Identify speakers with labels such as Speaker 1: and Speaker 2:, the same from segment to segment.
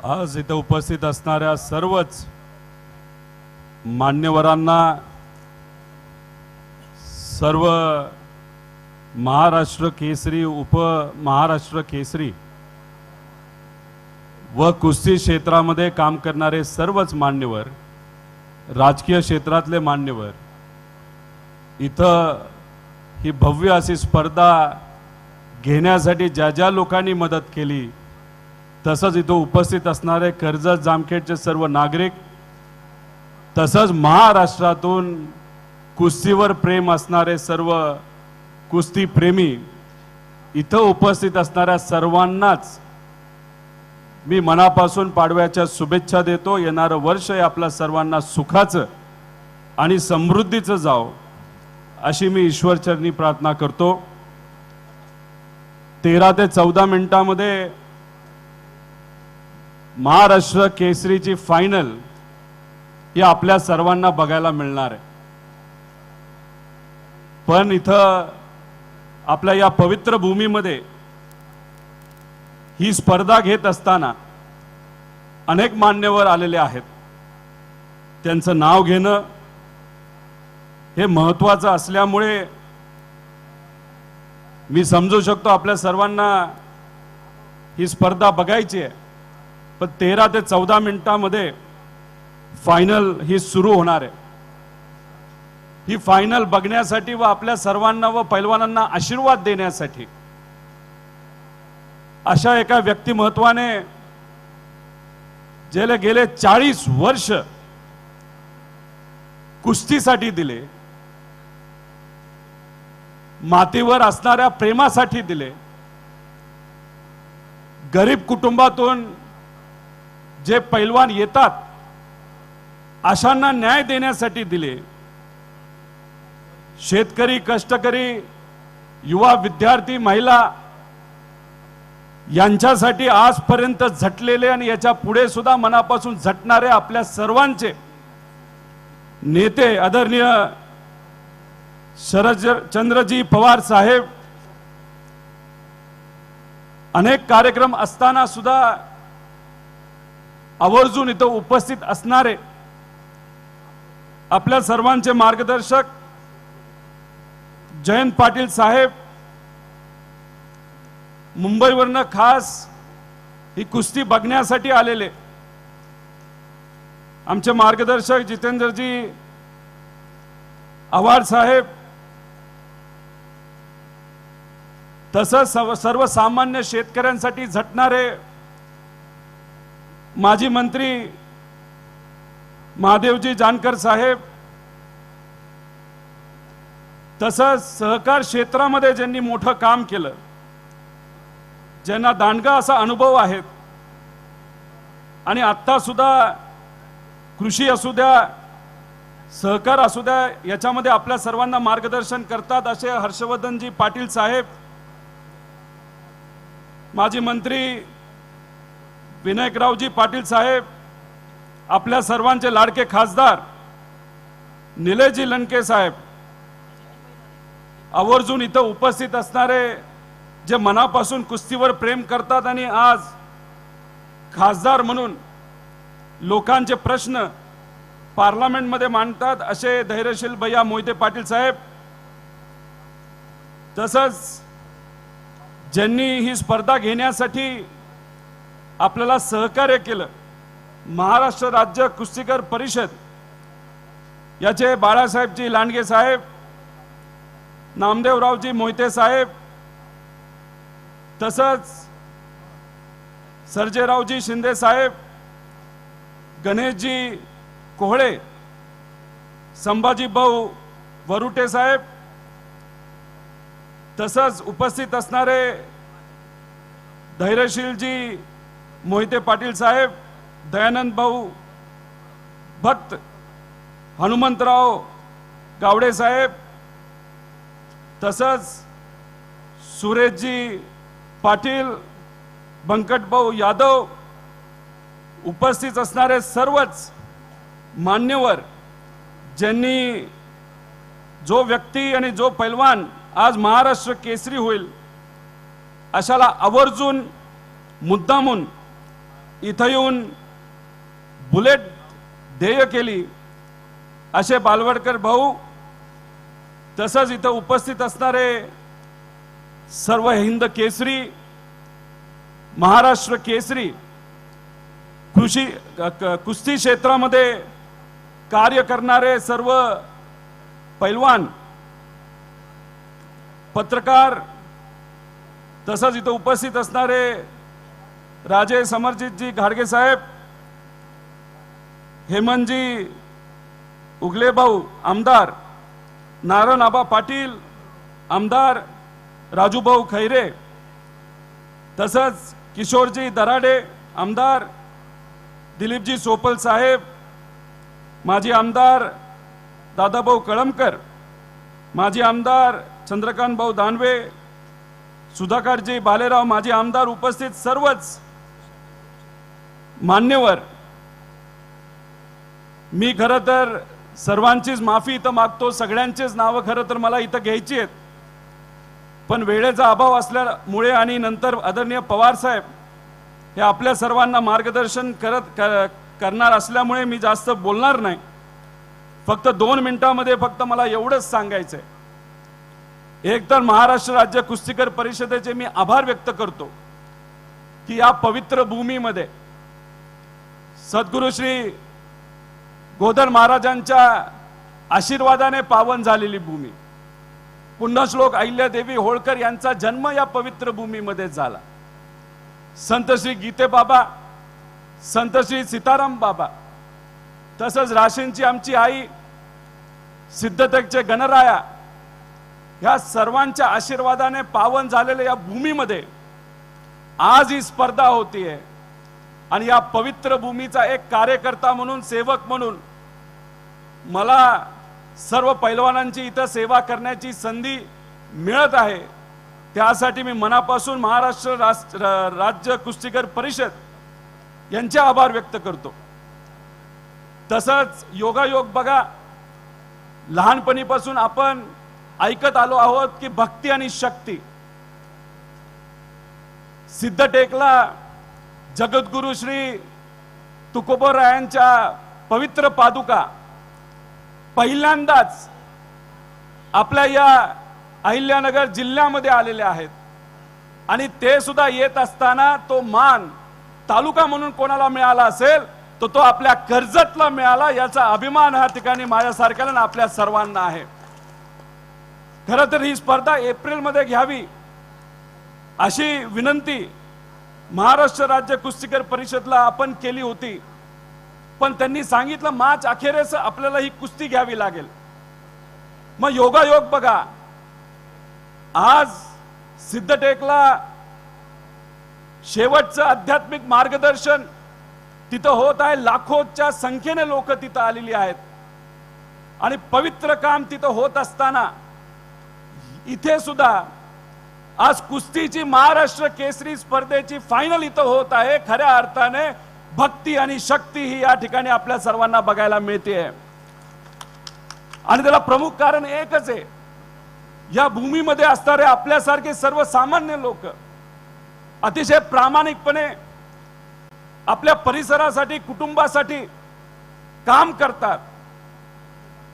Speaker 1: आज इथे उपस्थित असणाऱ्या सर्वच मान्यवरांना, सर्व महाराष्ट्र केसरी, उप महाराष्ट्र केसरी व कुस्ती क्षेत्रामध्ये काम करणारे सर्वच मान्यवर, राजकीय क्षेत्रातले मान्यवर, इथं ही भव्य अशी स्पर्धा घेण्यासाठी ज्या ज्या लोकांनी मदत केली, तसंच इथं उपस्थित असणारे कर्जत जामखेडचे सर्व नागरिक, तसंच महाराष्ट्रातून कुस्तीवर प्रेम असणारे सर्व कुस्ती प्रेमी, इथं उपस्थित असणाऱ्या सर्वांनाच मी मनापासून पाडव्याच्या शुभेच्छा देतो। येणारं वर्ष हे आपल्या सर्वांना सुखाचं आणि समृद्धीचं जावो अशी मी ईश्वरचरणी प्रार्थना करतो। 13 ते 14 मिनिटांमध्ये महाराष्ट्र केसरीची फायनल ही आपल्या सर्वांना बघायला मिळणार आहे। पण इथं आपल्या या पवित्र भूमीमध्ये ही स्पर्धा घेत असताना अनेक मान्यवर आलेले आहेत। त्यांचं नाव घेणं हे महत्त्वाचं असल्यामुळे मी समजू शकतो आपल्या सर्वांना ही स्पर्धा बघायची आहे। पण 13 ते 14 मिनिटांमध्ये फायनल ही सुरू होणार आहे। ही फायनल बघण्यासाठी व आपल्या सर्वांना व पैलवानांना आशीर्वाद देण्यासाठी अशा एका व्यक्तिमत्वाने ज्याला गेले 40 वर्ष कुस्तीसाठी दिले, मातीवर असणाऱ्या प्रेमासाठी दिले, गरीब कुटुंबातून जे पैलवान येतात अशांना न्याय देण्यासाठी दिले, शेतकरी, कष्टकरी, युवा, विद्यार्थी, महिला यांच्यासाठी आजपर्यंत झटलेले आणि याच्या पुढे सुद्धा मनापासून झटणारे आपल्या सर्वांचे नेते आदरणीय शरदचंद्रजी पवार साहेब, अनेक कार्यक्रम असताना सुद्धा आवर्जून इथं उपस्थित असणारे आपल्या सर्वांचे मार्गदर्शक जयंत पाटील साहेब, मुंबईवरनं खास ही कुस्ती बघण्यासाठी आलेले आमचे मार्गदर्शक जितेंद्रजी आव्हाड साहेब, तसंच सर्वसामान्य शेतकऱ्यांसाठी झटणारे माजी मंत्री महादेवजी जानकर साहेब, तसंच सहकार क्षेत्रामध्ये ज्यांनी मोठं काम केलं, ज्यांना दांडगा असा अनुभव आहे आणि आता सुद्धा कृषी असू द्या, सहकार असू द्या, याच्यामध्ये आपल्या सर्वांना मार्गदर्शन करतात असे हर्षवर्धनजी पाटील साहेब, माजी मंत्री विनायकरावजी पाटील साहेब, आपल्या सर्वांचे लाडके खासदार निलेशजी लंके साहेब, आवर्जून इथं उपस्थित असणारे जे मनापासून कुस्तीवर प्रेम करतात आणि आज खासदार म्हणून लोकांचे प्रश्न पार्लमेंटमध्ये मांडतात असे धैर्यशील भैया मोहिते पाटील साहेब, तसंच ज्यांनी ही स्पर्धा घेण्यासाठी आपल्याला सहकार्य केलं, महाराष्ट्र राज्य कुस्तीकर परिषद याचे बाळासाहेबजी लांडगे साहेब, नामदेवरावजी मोहिते साहेब, तसंच सर्जेरावजी शिंदे साहेब, गणेशजी कोहळे, संभाजी भाऊ वरुटे साहेब, तसंच उपस्थित असणारे धैर्यशीलजी मोहिते पाटील साहेब, दयानंद भाऊ भक्त, हनुमंतराव गावडे साहेब, तसंच सुरेशजी पाटील, बंकटभाऊ यादव, उपस्थित असणारे सर्वच मान्यवर ज्यांनी जो व्यक्ती आणि जो पैलवान आज महाराष्ट्र केसरी होईल अशाला आवर्जून मुद्दामून इथं येऊन बुलेट ध्येय केली असे बालवडकर भाऊ, तसंच इथं उपस्थित असणारे सर्व हिंद केसरी, महाराष्ट्र केसरी, कुस्ती क्षेत्रामध्ये कार्य करणारे सर्व पैलवान, पत्रकार, तसंच इथं उपस्थित असणारे राजे समरजितजी घाडगे साहेब, हेमंतजी उगले भाऊ आमदार, नारायण आबा पाटील आमदार, राजूभाऊ खैरे, तसंच किशोरजी दराडे आमदार, दिलीपजी सोपल साहेब, माजी आमदार दादाभाऊ कळमकर, माजी आमदार चंद्रकांत भाऊ दानवे, सुधाकरजी बालेराव, माजी आमदार, उपस्थित सर्वच मान्यवर, मी खरं तर सर्वांचीच माफी इथं मागतो. सगळ्यांचीच नावं खरं तर मला इथं घ्यायची आहेत, पण वेळेचा अभाव असल्यामुळे आणि नंतर आदरणीय पवार साहेब हे आपल्या सर्वांना मार्गदर्शन करणार असल्यामुळे मी जास्त बोलणार नाही. फक्त 2 मिनिटांमध्ये फक्त मला एवढंच सांगायचंय. एक तर महाराष्ट्र राज्य कुस्तीकर परिषदेचे मी आभार व्यक्त करतो की या पवित्र भूमीमध्ये सद्गुरु श्री गोधर महाराजांच्या आशीर्वादाने पावन झालेली भूमी, पुण्यश्लोक अहिल्यादेवी होळकर यांचा जन्म या पवित्र भूमीमध्ये झाला. संत श्री गीते बाबा, संत श्री सीताराम बाबा, तसंच राशींची आमची आई, सिद्धटेकचे गणराया, या सर्वांच्या आशीर्वादाने पावन झालेल्या या भूमीमध्ये आज ही स्पर्धा होतीये. आणि या पवित्र भूमीचा एक कार्यकर्ता म्हणून, सेवक म्हणून मला सर्व पैलवानांची इथं सेवा करण्याची संधी मिळत आहे. त्यासाठी मी मनापासून महाराष्ट्र राज्य कुस्तीकर परिषद यांचे आभार व्यक्त करतो. तसंच योगायोग बघा, लहानपणीपासून आपण ऐकत आलो आहोत की भक्ती आणि शक्ती. सिद्धटेकला जगद्गुरु श्री तुकोबरायांच्या पवित्र पादुका पहिल्यांदाच आपल्या या अहिल्यानगर जिल्ह्यामध्ये आलेले आहेत. आणि ते सुद्धा येत असताना तो मान तालुका म्हणून कोणाला मिळाला असेल तर तो आपल्या कर्जतला मिळाला. याचा अभिमान ह्या ठिकाणी माझ्यासारख्याला आणि आपल्या सर्वांना आहे. खरं तर ही स्पर्धा एप्रिलमध्ये घ्यावी अशी विनंती महाराष्ट्र राज्य कुस्तीकर परिषदला आपण केली होती, पण त्यांनी सांगितलं मार्च अखेरेस आपल्याला ही कुस्ती घ्यावी लागेल. मग योगायोग बघा, आज सिद्धटेकला शेवटचं आध्यात्मिक मार्गदर्शन तिथं होत आहे. लाखोच्या संख्येने लोक तिथं आलेली आहेत आणि पवित्र काम तिथं होत असताना इथे सुद्धा आज कुस्तीची महाराष्ट्र केसरी स्पर्धेची फायनल इथं होत आहे. खऱ्या अर्थाने भक्ती आणि शक्ती ही या ठिकाणी आपल्या सर्वांना बघायला मिळते. आणि त्याला प्रमुख कारण एकच आहे, या भूमीमध्ये असणारे आपल्यासारखे सर्वसामान्य लोक अतिशय प्रामाणिकपणे आपल्या परिसरासाठी, कुटुंबासाठी काम करतात.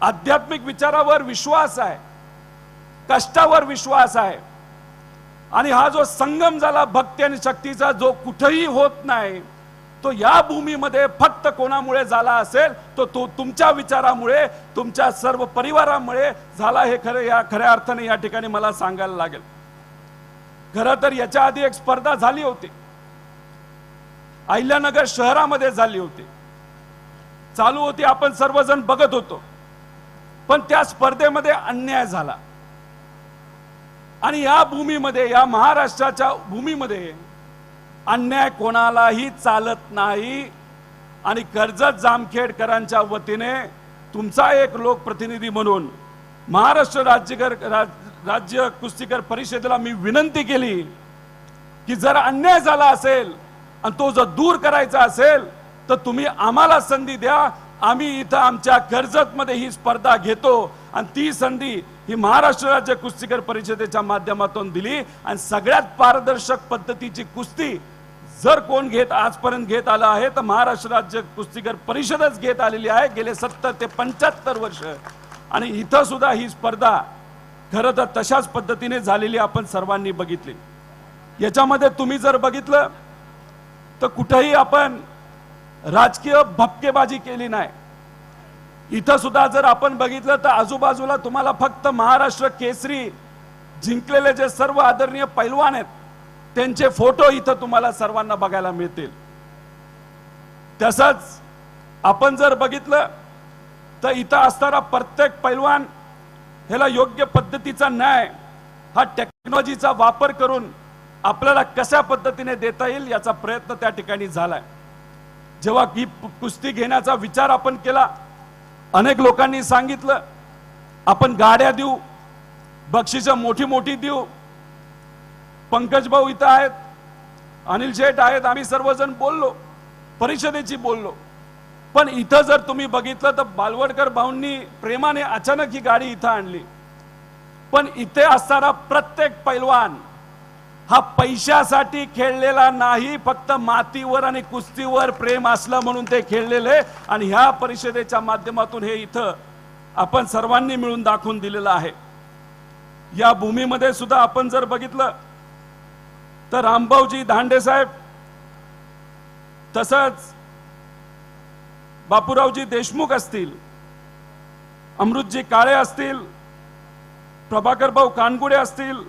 Speaker 1: आध्यात्मिक विचारावर विश्वास आहे, कष्टावर विश्वास आहे. आणि हा जो संगम झाला भक्ती आणि शक्तीचा, जो कुठेही होत नाही, तो या भूमीमध्ये फक्त कोणामुळे झाला असेल तो तुमच्या विचारामुळे, तुमच्या सर्व परिवारामुळे झाला. हे खऱ्या अर्थाने या ठिकाणी मला सांगायला लागेल. खरं तर याच्या आधी एक स्पर्धा झाली होती, अहिल्यानगर शहरामध्ये झाली होती, चालू होती, आपण सर्वजण बघत होतो. पण त्या स्पर्धेमध्ये अन्याय झाला. आणि या भूमीमध्ये, या महाराष्ट्राच्या भूमीमध्ये अन्याय कोणालाही चालत नाही. आणि कर्जत जामखेडकरांच्या वतीने तुमचा एक लोकप्रतिनिधी म्हणून महाराष्ट्र राज्य कुस्तीकर परिषदेला मी विनंती केली की जर अन्याय झाला असेल आणि तो जर दूर करायचा असेल तर तुम्ही आम्हाला संधी द्या. आम्ही इथं आमच्या कर्जतमध्ये ही स्पर्धा घेतो. आणि ती संधी ही महाराष्ट्र राज्य कुस्तीकर परिषदेच्या माध्यमातून दिली आणि सगळ्यात पारदर्शक पद्धतीची कुस्ती जर कोण आजपर्यंत घेत आलं आहे तर महाराष्ट्र राज्य कुस्तीगीर परिषदच घेत आलेली आहे गेले 70 ते 75 वर्ष। आणि इथं सुद्धा ही स्पर्धा खरं तर तशाच पद्धतीने झालेली आपण सर्वांनी बघितली। याच्यामध्ये तुम्ही जर बघितलं तर कुठेही आपण राजकीय भपकेबाजी केली नाही। इथं सुद्धा जर आपण बघितलं तर आजूबाजूला तुम्हाला फक्त महाराष्ट्र केसरी जिंकलेले जे सर्व आदरणीय पैलवान आहेत त्यांचे फोटो इथं तुम्हाला सर्वांना बघायला मिळतील। तसंच आपण जर बघितलं तर इथं असणारा प्रत्येक पैलवान ह्याला योग्य पद्धतीचा न्याय हा टेक्नॉलॉजीचा वापर करून आपल्याला कशा पद्धतीने देता येईल याचा प्रयत्न त्या ठिकाणी झालाय। जेव्हा ही कुस्ती घेण्याचा विचार आपण केला, अनेक लोकांनी सांगितलं आपण गाड्या देऊ, बक्षिसं मोठी मोठी देऊ। पंकज भाऊ इथं आहेत, अनिल शेठ आहेत, आम्ही सर्वजण बोललो, परिषदेची बोललो। पण इथं जर तुम्ही बघितलं तर बालवडकर भाऊंनी प्रेमाने अचानक ही गाडी इथं आणली। पण इथे असणारा प्रत्येक पैलवान हा पैशासाठी खेळलेला नाही, फक्त मातीवर आणि कुस्तीवर प्रेम असलं म्हणून ते खेळलेले। आणि ह्या परिषदेच्या माध्यमातून हे इथं आपण सर्वांनी मिळून दाखवून दिलेलं आहे। या भूमीमध्ये सुद्धा आपण जर बघितलं तर रामभाऊजी धांडे साहेब, तसंच बापूरावजी देशमुख असतील, अमृतजी काळे असतील, प्रभाकर भाऊ कानगुडे असतील,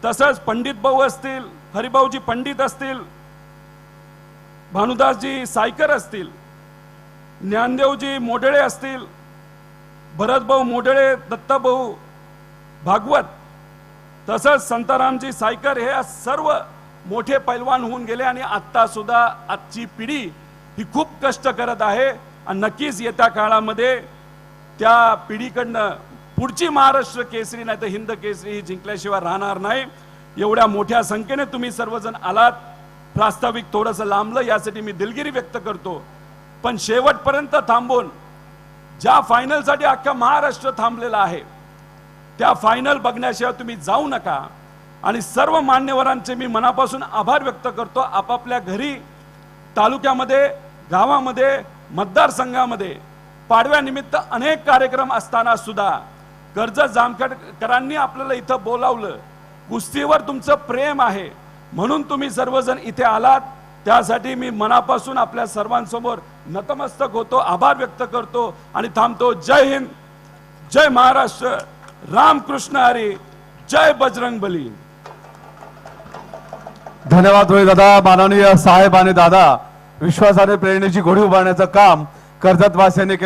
Speaker 1: तसंच पंडित भाऊ असतील, हरिभाऊजी पंडित असतील, भानुदासजी सायकर असतील, ज्ञानदेवजी मोडळे असतील, भरतभाऊ मोडळे, दत्ताभाऊ भागवत, तसंच संतारामजी सायकर, हे सर्व मोठे पैलवान होऊन गेले। आणि आता सुद्धा आजची पिढी ही खूप कष्ट करत आहे आणि नक्कीच येत्या काळामध्ये त्या पिढीकडनं पुढची महाराष्ट्र केसरी नाही तर हिंद केसरी ही जिंकल्याशिवाय राहणार नाही। एवढ्या मोठ्या संख्येने तुम्ही सर्वजण आलात, प्रास्ताविक थोडंसं लांबलं यासाठी मी दिलगिरी व्यक्त करतो। पण शेवटपर्यंत थांबून ज्या फायनलसाठी अख्खा महाराष्ट्र थांबलेला आहे त्या फायनल बघण्याशिवाय तुम्ही जाऊ नका। आणि सर्व मान्यवरांचे मी मनापासून आभार व्यक्त करतो। आपापल्या घरी, तालुक्यामध्ये, गावामध्ये, मतदारसंघामध्ये पाडव्यानिमित्त अनेक कार्यक्रम असताना सुद्धा कर्जत जामखेडकरांनी आपल्याला इथं बोलावलं। कुस्तीवर तुमचं प्रेम आहे म्हणून तुम्ही सर्वजण इथे आलात, त्यासाठी मी मनापासून आपल्या सर्वांसमोर नतमस्तक होतो, आभार व्यक्त करतो आणि थांबतो। जय हिंद, जय महाराष्ट्र, रामकृष्ण हरी, जय बजरंगबली।
Speaker 2: धन्यवाद रोहित दादा। माननीय साहेब आणि दादा, विश्वासाने प्रेरणेची गोडी उभारण्याचं काम कर्जतवासियांनी केलं।